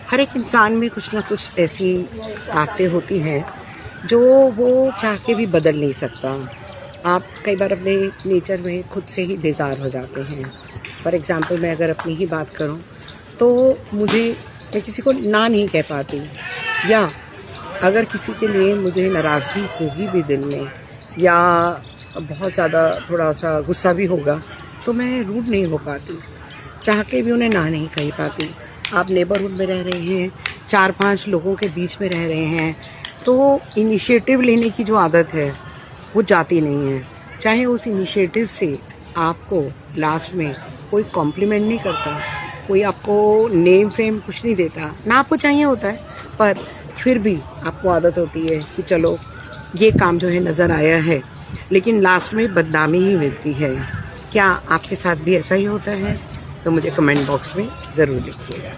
हर एक इंसान में कुछ ना कुछ ऐसी ताकतें होती हैं जो वो चाह के भी बदल नहीं सकता। आप कई बार अपने नेचर में खुद से ही बेजार हो जाते हैं। फॉर एग्ज़ाम्पल मैं अगर अपनी ही बात करूं तो मैं किसी को ना नहीं कह पाती, या अगर किसी के लिए मुझे नाराज़गी होगी भी दिल में, या बहुत ज़्यादा थोड़ा सा गुस्सा भी होगा, तो मैं रूड नहीं हो पाती, चाह के भी उन्हें ना नहीं कह पाती। आप नेबरहुड में रह रहे हैं, 4-5 लोगों के बीच में रह रहे हैं, तो इनिशिएटिव लेने की जो आदत है वो जाती नहीं है। चाहे उस इनिशिएटिव से आपको लास्ट में कोई कॉम्प्लीमेंट नहीं करता, कोई आपको नेम फेम कुछ नहीं देता, ना आपको चाहिए होता है, पर फिर भी आपको आदत होती है कि चलो ये काम जो है नज़र आया है, लेकिन लास्ट में बदनामी ही मिलती है। क्या आपके साथ भी ऐसा ही होता है? तो मुझे कमेंट बॉक्स में ज़रूर लिखिएगा।